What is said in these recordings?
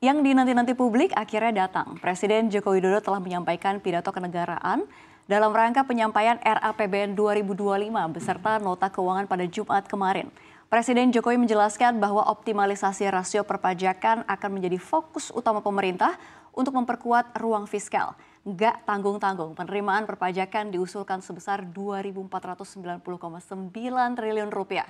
Yang dinanti-nanti publik akhirnya datang. Presiden Joko Widodo telah menyampaikan pidato kenegaraan dalam rangka penyampaian RAPBN 2025 beserta nota keuangan pada Jumat kemarin. Presiden Jokowi menjelaskan bahwa optimalisasi rasio perpajakan akan menjadi fokus utama pemerintah untuk memperkuat ruang fiskal. Nggak tanggung-tanggung, penerimaan perpajakan diusulkan sebesar 2.490,9 triliun rupiah.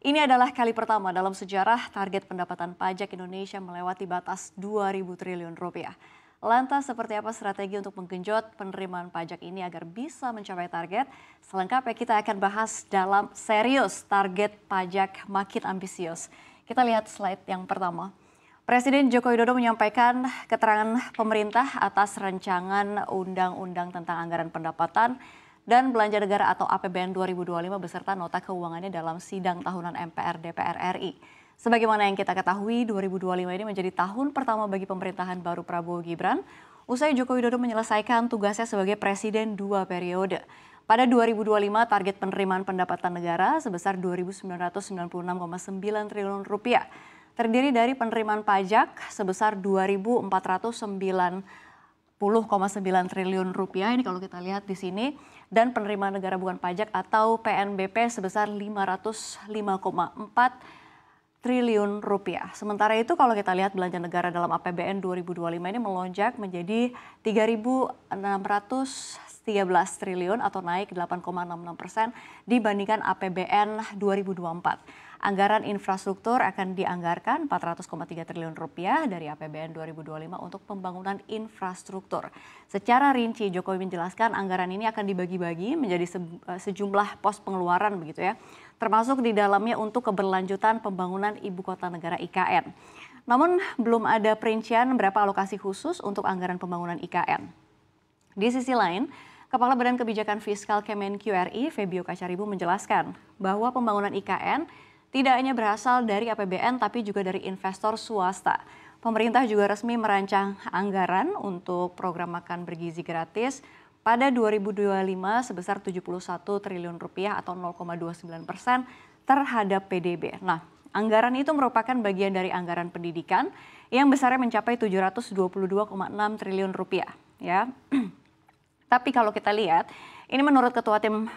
Ini adalah kali pertama dalam sejarah target pendapatan pajak Indonesia melewati batas 2.000 triliun rupiah. Lantas seperti apa strategi untuk menggenjot penerimaan pajak ini agar bisa mencapai target? Selengkapnya kita akan bahas dalam Serius Target Pajak Makin Ambisius. Kita lihat slide yang pertama. Presiden Joko Widodo menyampaikan keterangan pemerintah atas rancangan undang-undang tentang anggaran pendapatan dan belanja negara atau APBN 2025 beserta nota keuangannya dalam sidang tahunan MPR DPR RI. Sebagaimana yang kita ketahui, 2025 ini menjadi tahun pertama bagi pemerintahan baru Prabowo Gibran. Usai Joko Widodo menyelesaikan tugasnya sebagai presiden 2 periode. Pada 2025 target penerimaan pendapatan negara sebesar 2.996,9 triliun rupiah. Terdiri dari penerimaan pajak sebesar 2.409,9 triliun rupiah, ini kalau kita lihat di sini, dan penerimaan negara bukan pajak atau PNBP sebesar 505,4 triliun rupiah. Sementara itu kalau kita lihat belanja negara dalam APBN 2025 ini melonjak menjadi 3.613 triliun atau naik 8,66% dibandingkan APBN 2024. Anggaran infrastruktur akan dianggarkan 400,3 triliun rupiah dari APBN 2025 untuk pembangunan infrastruktur. Secara rinci Jokowi menjelaskan anggaran ini akan dibagi-bagi menjadi sejumlah pos pengeluaran begitu ya. Termasuk di dalamnya untuk keberlanjutan pembangunan Ibu Kota Negara IKN. Namun belum ada perincian berapa alokasi khusus untuk anggaran pembangunan IKN. Di sisi lain, Kepala Badan Kebijakan Fiskal Kemenq RI, Febio Kacaribu menjelaskan bahwa pembangunan IKN tidak hanya berasal dari APBN tapi juga dari investor swasta. Pemerintah juga resmi merancang anggaran untuk program makan bergizi gratis pada 2025 sebesar 71 triliun rupiah atau 0,29% terhadap PDB. Nah, anggaran itu merupakan bagian dari anggaran pendidikan yang besarnya mencapai 722,6 triliun rupiah. Ya. Tapi kalau kita lihat, ini menurut Ketua Tim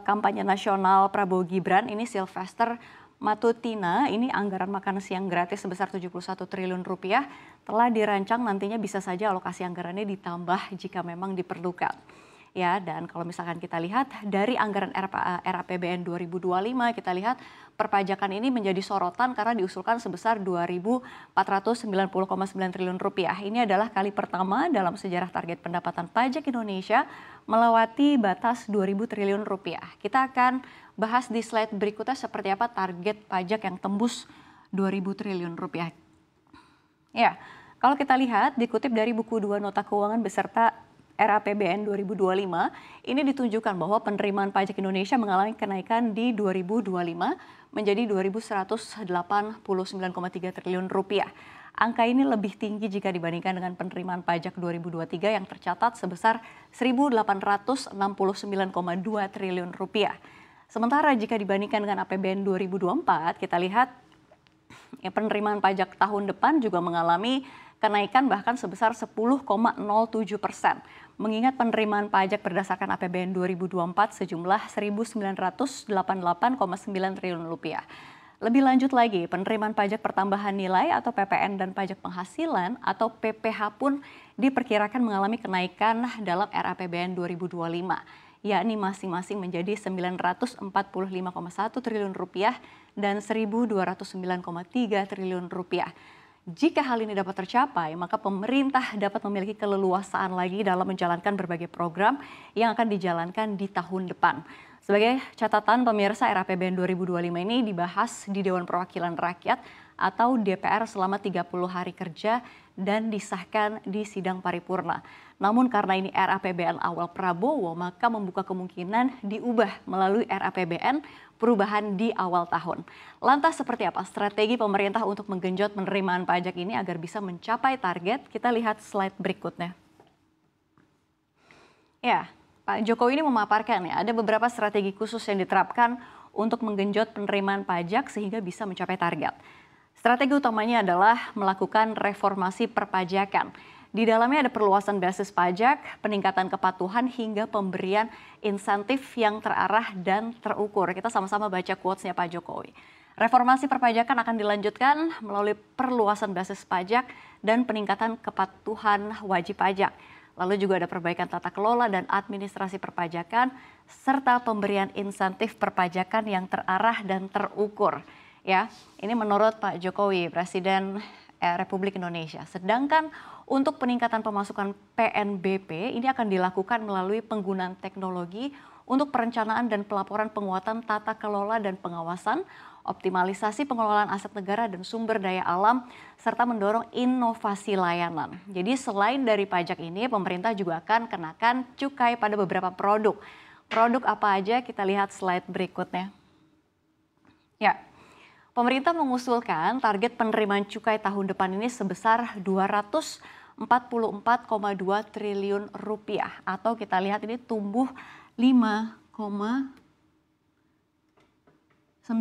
Kampanye Nasional Prabowo Gibran, ini Sylvester Matutina, ini anggaran makan siang gratis sebesar 71 triliun rupiah telah dirancang, nantinya bisa saja alokasi anggarannya ditambah jika memang diperlukan. Ya, dan kalau misalkan kita lihat dari anggaran RAPBN 2025, kita lihat perpajakan ini menjadi sorotan karena diusulkan sebesar 2.490,9 triliun rupiah. Ini adalah kali pertama dalam sejarah target pendapatan pajak Indonesia melewati batas 2.000 triliun rupiah. Kita akan bahas di slide berikutnya seperti apa target pajak yang tembus 2.000 triliun rupiah. Ya, kalau kita lihat dikutip dari buku 2 nota keuangan beserta RAPBN 2025, ini ditunjukkan bahwa penerimaan pajak Indonesia mengalami kenaikan di 2025 menjadi 2.189,3 triliun rupiah. Angka ini lebih tinggi jika dibandingkan dengan penerimaan pajak 2023 yang tercatat sebesar 1.869,2 triliun rupiah. Sementara jika dibandingkan dengan APBN 2024, kita lihat ya, penerimaan pajak tahun depan juga mengalami kenaikan bahkan sebesar 10,07%. Mengingat penerimaan pajak berdasarkan APBN 2024 sejumlah 1.988,9 triliun rupiah. Lebih lanjut lagi, penerimaan pajak pertambahan nilai atau PPN dan pajak penghasilan atau PPH pun diperkirakan mengalami kenaikan dalam RAPBN 2025. Yakni masing-masing menjadi 945,1 triliun rupiah dan 1.209,3 triliun rupiah. Jika hal ini dapat tercapai, maka pemerintah dapat memiliki keleluasaan lagi dalam menjalankan berbagai program yang akan dijalankan di tahun depan. Sebagai catatan pemirsa, RAPBN 2025 ini dibahas di Dewan Perwakilan Rakyat atau DPR selama 30 hari kerja dan disahkan di sidang paripurna. Namun karena ini RAPBN awal Prabowo, maka membuka kemungkinan diubah melalui RAPBN perubahan di awal tahun. Lantas seperti apa strategi pemerintah untuk menggenjot penerimaan pajak ini agar bisa mencapai target? Kita lihat slide berikutnya. Ya, Pak Jokowi ini memaparkan ya, ada beberapa strategi khusus yang diterapkan untuk menggenjot penerimaan pajak sehingga bisa mencapai target. Strategi utamanya adalah melakukan reformasi perpajakan. Di dalamnya ada perluasan basis pajak, peningkatan kepatuhan, hingga pemberian insentif yang terarah dan terukur. Kita sama-sama baca quotes-nya Pak Jokowi. Reformasi perpajakan akan dilanjutkan melalui perluasan basis pajak dan peningkatan kepatuhan wajib pajak. Lalu juga ada perbaikan tata kelola dan administrasi perpajakan, serta pemberian insentif perpajakan yang terarah dan terukur. Ya, ini menurut Pak Jokowi, Presiden Republik Indonesia. Sedangkan untuk peningkatan pemasukan PNBP ini akan dilakukan melalui penggunaan teknologi untuk perencanaan dan pelaporan, penguatan tata kelola dan pengawasan, optimalisasi pengelolaan aset negara dan sumber daya alam, serta mendorong inovasi layanan. Jadi selain dari pajak ini, pemerintah juga akan kenakan cukai pada beberapa produk. Produk apa aja, kita lihat slide berikutnya. Ya, pemerintah mengusulkan target penerimaan cukai tahun depan ini sebesar 244,2 triliun rupiah, atau kita lihat ini tumbuh 5,9%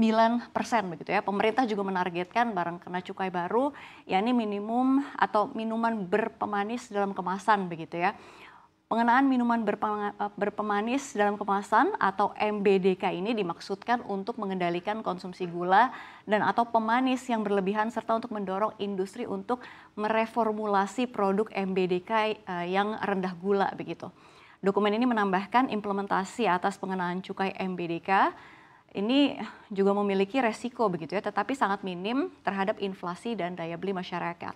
begitu ya. Pemerintah juga menargetkan barang kena cukai baru, yakni minimum atau minuman berpemanis dalam kemasan begitu ya. Pengenaan minuman berpemanis dalam kemasan atau MBDK ini dimaksudkan untuk mengendalikan konsumsi gula dan atau pemanis yang berlebihan, serta untuk mendorong industri untuk mereformulasi produk MBDK yang rendah gula begitu. Dokumen ini menambahkan implementasi atas pengenaan cukai MBDK ini juga memiliki resiko begitu ya, tetapi sangat minim terhadap inflasi dan daya beli masyarakat.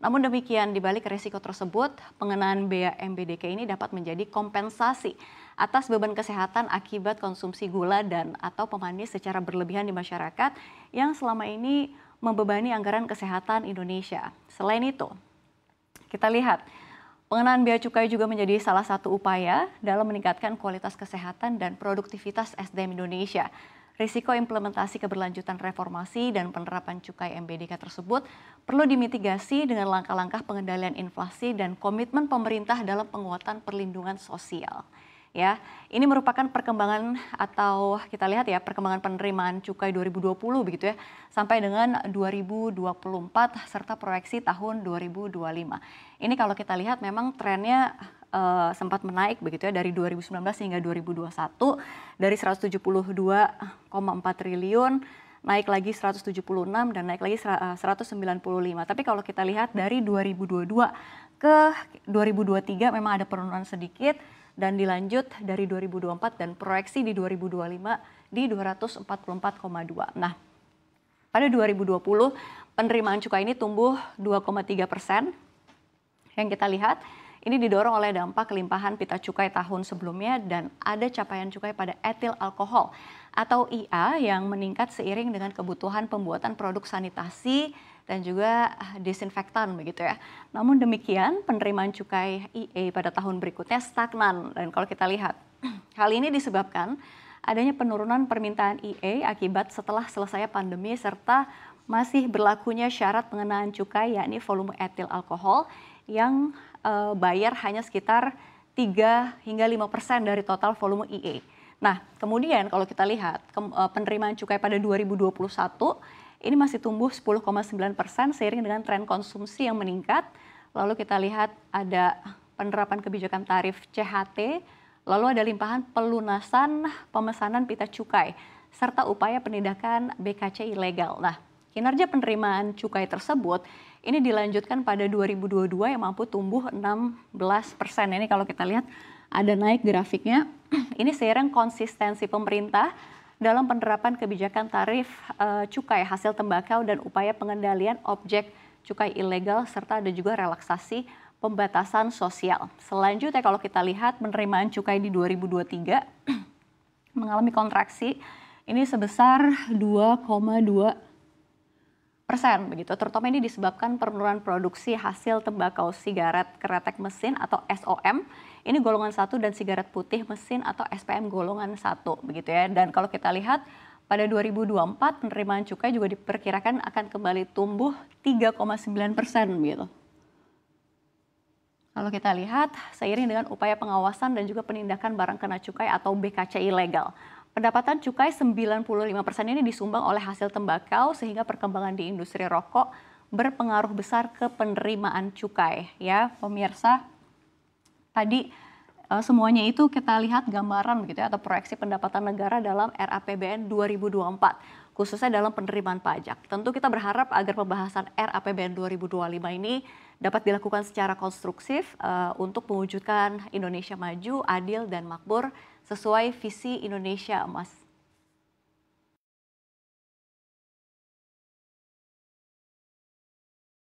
Namun demikian, di balik resiko tersebut, pengenaan bea MBDK ini dapat menjadi kompensasi atas beban kesehatan akibat konsumsi gula dan atau pemanis secara berlebihan di masyarakat yang selama ini membebani anggaran kesehatan Indonesia. Selain itu, kita lihat pengenaan bea cukai juga menjadi salah satu upaya dalam meningkatkan kualitas kesehatan dan produktivitas SDM Indonesia. Risiko implementasi keberlanjutan reformasi dan penerapan cukai MBDK tersebut perlu dimitigasi dengan langkah-langkah pengendalian inflasi dan komitmen pemerintah dalam penguatan perlindungan sosial. Ya, ini merupakan perkembangan atau kita lihat ya perkembangan penerimaan cukai 2020 begitu ya sampai dengan 2024 serta proyeksi tahun 2025. Ini kalau kita lihat memang trennya sempat menaik begitu ya dari 2019 hingga 2021 dari 172,4 triliun naik lagi 176 dan naik lagi 195. Tapi kalau kita lihat dari 2022 ke 2023 memang ada penurunan sedikit dan dilanjut dari 2024 dan proyeksi di 2025 di 244,2. Nah, pada 2020 penerimaan cukai ini tumbuh 2,3%. Yang kita lihat ini didorong oleh dampak kelimpahan pita cukai tahun sebelumnya dan ada capaian cukai pada etil alkohol atau IA yang meningkat seiring dengan kebutuhan pembuatan produk sanitasi dan juga disinfektan begitu ya. Namun demikian penerimaan cukai IE pada tahun berikutnya stagnan dan kalau kita lihat hal ini disebabkan adanya penurunan permintaan IE akibat setelah selesai pandemi serta masih berlakunya syarat pengenaan cukai yakni volume etil alkohol yang bayar hanya sekitar 3 hingga 5% dari total volume IE. Nah, kemudian kalau kita lihat penerimaan cukai pada 2021 ini masih tumbuh 10,9% seiring dengan tren konsumsi yang meningkat. Lalu kita lihat ada penerapan kebijakan tarif CHT, lalu ada limpahan pelunasan pemesanan pita cukai, serta upaya penindakan BKC ilegal. Nah, kinerja penerimaan cukai tersebut ini dilanjutkan pada 2022 yang mampu tumbuh 16%. Ini kalau kita lihat ada naik grafiknya. Ini seiring konsistensi pemerintah dalam penerapan kebijakan tarif cukai hasil tembakau dan upaya pengendalian objek cukai ilegal serta ada juga relaksasi pembatasan sosial. Selanjutnya kalau kita lihat penerimaan cukai di 2023 mengalami kontraksi ini sebesar 2,2% begitu. Terutama ini disebabkan penurunan produksi hasil tembakau sigaret keretek mesin atau SOM. Ini golongan 1 dan sigaret putih mesin atau SPM golongan 1 begitu ya. Dan kalau kita lihat pada 2024 penerimaan cukai juga diperkirakan akan kembali tumbuh 3,9% gitu. Kalau kita lihat seiring dengan upaya pengawasan dan juga penindakan barang kena cukai atau BKC ilegal. Pendapatan cukai 95% ini disumbang oleh hasil tembakau sehingga perkembangan di industri rokok berpengaruh besar ke penerimaan cukai ya pemirsa. Tadi semuanya itu kita lihat gambaran begitu ya atau proyeksi pendapatan negara dalam RAPBN 2024 khususnya dalam penerimaan pajak. Tentu kita berharap agar pembahasan RAPBN 2025 ini dapat dilakukan secara konstruktif untuk mewujudkan Indonesia maju, adil dan makmur sesuai visi Indonesia Emas